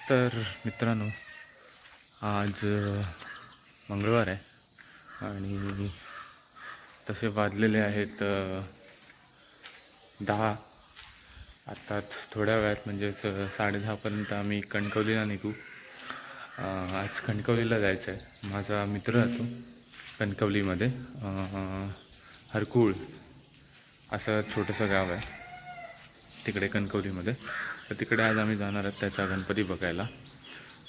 तर मित्रांनो, आज मंगळवार आहे आणि तसे वाजलेले आहेत 10. आता थोड्या वेळात म्हणजेच 10:30पर्यंत आम्ही कणकवलीला निघू. आज कणकवलीला जायचं आहे. माझा मित्र राहतो कणकवलीमध्ये, हरकुळ असं छोटंसं गाव आहे तिकडे कणकवलीमध्ये. तर तिकडे आज आम्ही जाणार आहोत त्याचा गणपती बघायला.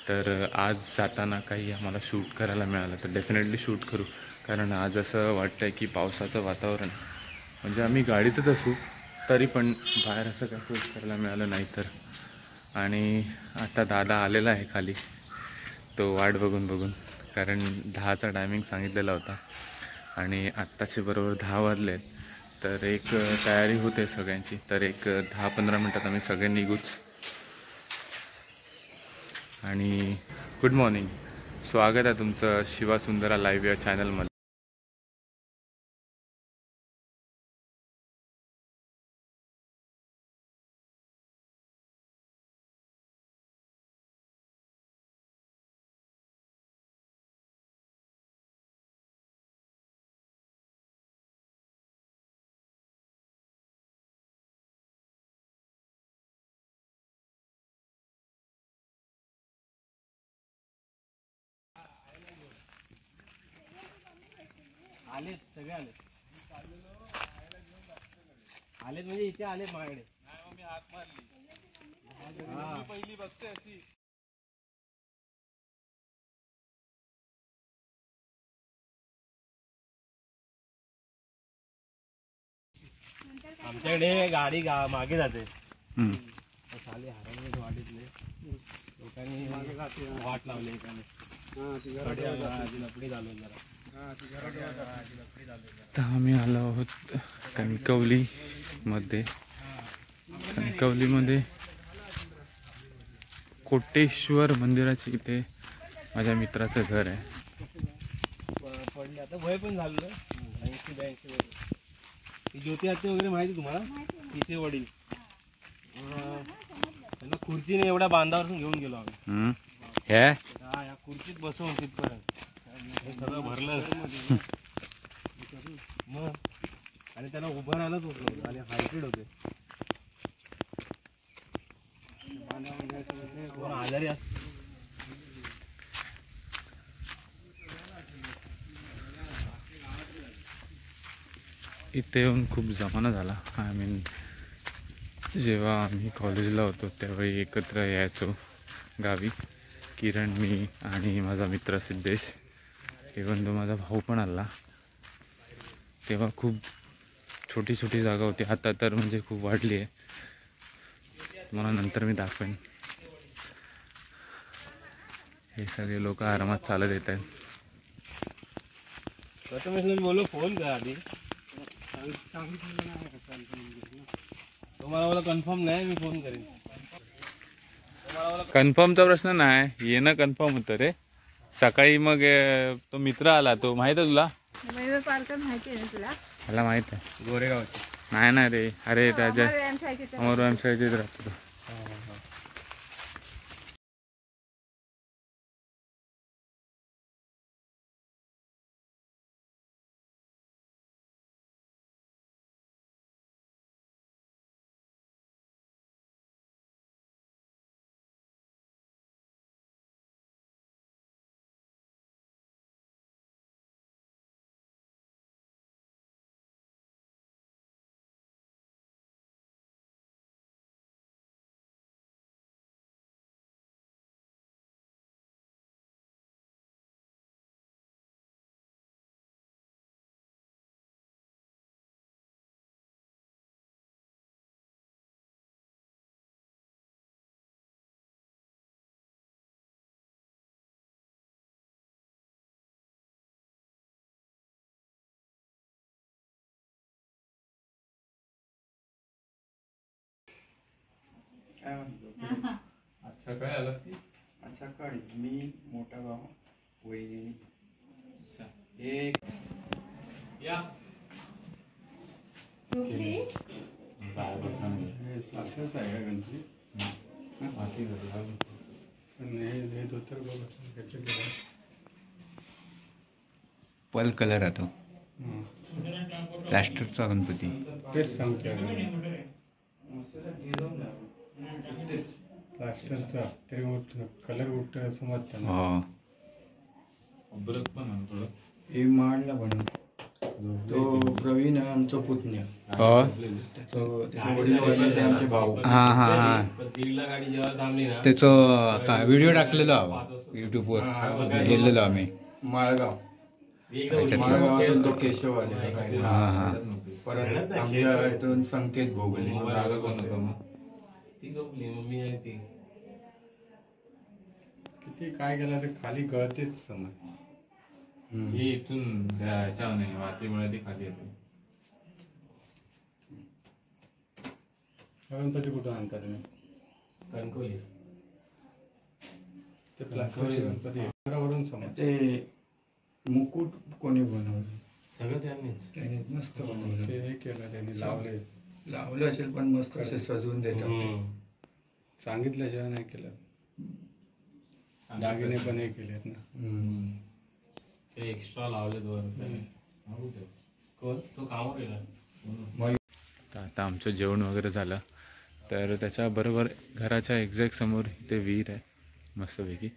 तर आज जाताना काही आम्हाला शूट करायला मिळालं तर डेफिनेटली शूट करू, कारण आज असं वाटतं आहे की पावसाचं वातावरण, म्हणजे आम्ही गाडीतच असू तरी पण बाहेर असं काही शूट करायला मिळालं नाही तर. आणि आता दादा आलेला आहे खाली, तो वाट बघून, कारण 10चा टायमिंग सांगितलेला होता आणि आत्ताचे बरोबर 10 वाजले. तर एक तयारी होते सगळ्यांची, तर एक 10-15 मिनटात आम्ही सगळे निघूच. आणि गुड मॉर्निंग, स्वागत आहे तुमचं शिवासुंदरा लाईव्ह या चॅनलमध्ये. आलेत सगळे आलेत म्हणजे इथे आलेत माझ्याकडे. मी हात मारली पहिली बघते अशी. आमच्याकडे गाडी मागे जाते. खाली हरण वाटीतले लोकांनी वाट लावली. लपडी झालो जरा. तर आम्ही आलो आहोत कणकवलीमध्ये. कोटेश्वर मंदिराची इथे माझ्या मित्राचं घर आहे. पडले आता वय पण झालं 80-82. ज्योती आत्ते वगैरे माहिती तुम्हाला? तिचे वडील. त्यांना खुर्चीने एवढ्या बांधावरून घेऊन गेलो आम्ही. या खुर्चीत बसवून तिथपर्यंत हे सगळं भरलं मग. आणि त्यांना उभं राहायलाच होत नव्हतं आणि हायब्रिड होते. आजारी इथे येऊन खूप जमाना झाला. जेव्हा आम्ही कॉलेजला होतो त्यावेळी एकत्र यायचो गावी. किरण, मी आणि माझा मित्र सिद्धेश, इव्हन तो माझा भाऊ पण आला. तेव्हा खूप छोटी जागा होती, आता तर म्हणजे खूप वाढली आहे. मला नंतर मी दाखवेन. हे सगळे लोक आरामात चालत येत आहेत. बोलो फोन कर आधी. तुम्हाला कन्फर्म नाही, मी फोन करेन. कन्फर्मचा प्रश्न नाही, येणं कन्फर्म होतं रे. सकाळी मग तो मित्र आला, तो माहित आहे तुला? मला माहित आहे, गोरेगावचे. नाही रे, अरे त्याच्या अमर व्यायामशाळेत राहतो. सकाळी आला की सकाळी मी, मोठा भाऊ, वहिनी एक या आहे गणपती. पल कलर राहतो प्लॅस्टरचा गणपती. तेच सांगतो प्लास्टरचा तरी कलर उठतो असं मत हो अब्रत पण आहे थोडं. हे माडला बनव तो प्रवीण आमचा पुतण्या हो त्याचे वडील वाढले ते आमचे भाऊ. हा हा हा दीडला गाडी जेव्हा थांबली ना त्याचं व्हिडिओ टाकलेलो युट्यूबवर गेलेलो आम्ही. माळगाव माळगावातून तो केशव आलेला काय हा हा परत आमच्या इथून संकेत भोगले. रागा कोण होता मग? ती झोपली मम्मी आहे ती. किती काय केलं ते खाली गळतेच समज. ही इथून द्यायच्या नाही मातीमुळे ती खाली येते. गणपती कुठून आणता तुम्ही? कणकवली. ते प्लास्टरचे गणपती वरून समज. ते मुकुट कोणी बनवलं? सगळं त्यांनीच. त्याने मस्त बनवलं. ते हे केलं त्यांनी लावले लावलं असेल पण मस्त असे सजवून देतात. सांगितल्याशिवाय नाही केलं. दागिने पण हे केलेत ना. ते एक्स्ट्रा लावलेत वर कोण तो कामावर गेला. तर आता आमचं जेवण वगैरे झालं तर त्याच्याबरोबर घराच्या एक्झॅक्ट समोर इथे विहीर आहे मस्तपैकी.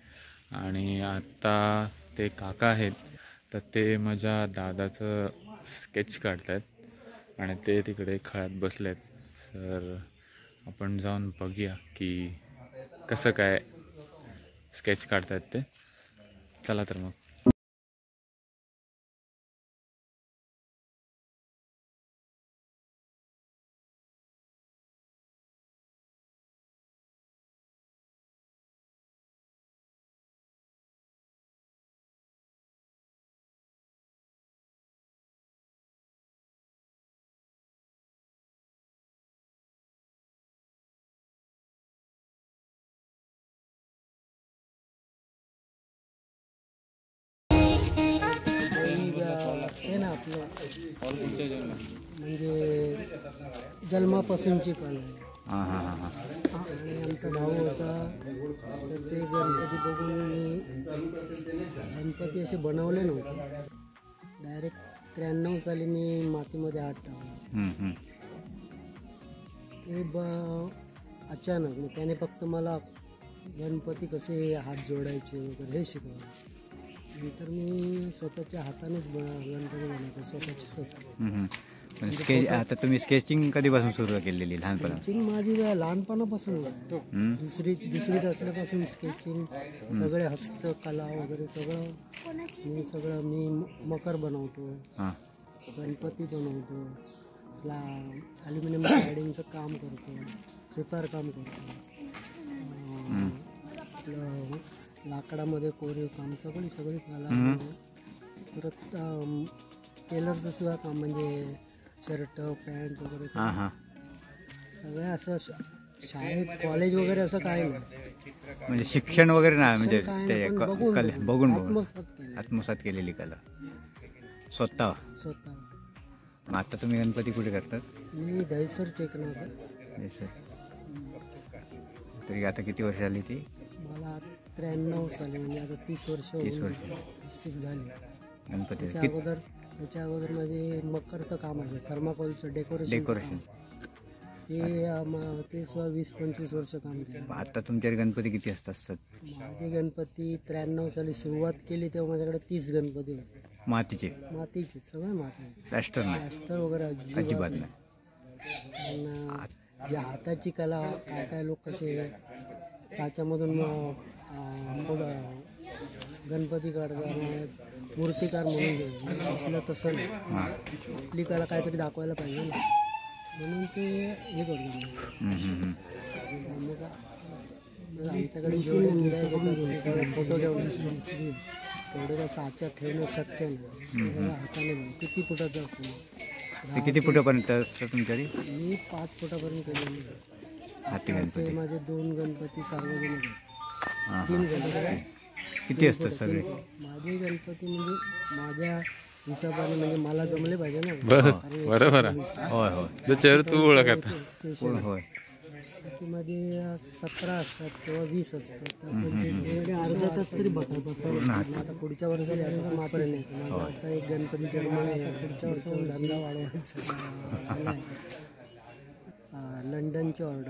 आणि आता ते काका आहेत तर ते माझ्या दादाचं स्केच काढत आहेत आणि ते तिकडे खळ्यात बसले आहेत. तर आपण जाऊन बघूया की कसं काय स्केच काढतायत ते. चला तर मग. हे ना आपलं म्हणजे जन्मापासूनची कला आहे. हा हा हा हा आणि आमचा भाऊ होता त्याचे गणपती बघून मी गणपती असे बनवले नव्हते. डायरेक्ट 93 साली मी मातीमध्ये हात टाकला. ते अचानक मग त्याने फक्त मला गणपती कसे हात जोडायचे वगैरे हे शिकवलं. नंतर मी स्वतःच्या हातानेच गणपती बनवतो स्वतःची स्वतः. स्केच आता तुम्ही स्केचिंग कधीपासून सुरू केलेली लहानपणा? स्केचिंग माझी लहानपणापासून दुसरीत असल्यापासून स्केचिंग सगळे हस्तकला वगैरे सगळं मी मकर बनवतो, गणपती बनवतो, ॲल्युमिनियम स्लायडिंगचं काम करतो, सुतार काम करतो, आपलं लाकडामध्ये कोरीव काम सगळी कला. परत टेलरचं सुद्धा काम म्हणजे शर्ट पॅन्ट वगैरे सगळं असं. शाळेत कॉलेज वगैरे असं काय नाही म्हणजे शिक्षण वगैरे नाही म्हणजे ते बघून आत्मसात केलेली कला स्वतः. मग आता तुम्ही गणपती कुठे करतात? मी दहीसर टेकनाथ. तरी आता किती वर्ष झाली ती? मला 93 साली म्हणजे आता 30 वर्ष 30 झाली. गणपती त्याच्या अगोदर माझे मकरचं काम आहे, थर्माकोलचं डेकोरेशन. ते सुद्धा 20-25 वर्ष काम केलं. आता तुमच्याकडे गणपती किती असतात? माझे गणपती 93 साली सुरुवात केली तेव्हा माझ्याकडे 30 गणपती होते. मातीचे सगळे माती. प्लॅस्टर वगैरे अजिबात नाही. पण या हाताची कला काय लोक कसे साच्यामधून गणपती काढतात, मूर्तिकार म्हणून आपलं तसं नाही. आपली कला काहीतरी दाखवायला पाहिजे ना, म्हणून ते हे करतो. मग आमच्याकडे जेवढे गिरायक फोटो घेऊन तेवढे साच्या ठेवणं शक्य नाही. हाताने किती फुटाचं असतो. किती फुटापर्यंत असतं तुमच्याकडे? मी 5 फुटापर्यंत केलेले. हाती गणपती माझे 2 गणपती सार्वजनिक आहेत. 3 गणपती किती असतात सगळे? माझे गणपती म्हणजे माझ्या हिशोबाने म्हणजे मला जमले पाहिजे ना. बरोबर. होय होय ज्याच्यावर तू ओळख आता. होय मध्ये 17 असतात किंवा 20 असतात. अर्धा तास तरी बसावं. आता पुढच्या वर्षाला मात्र नाही. आता एक गणपती जन्म आहे, पुढच्या वर्षाला धंदा वाढवायचा. लंडनची ऑर्डर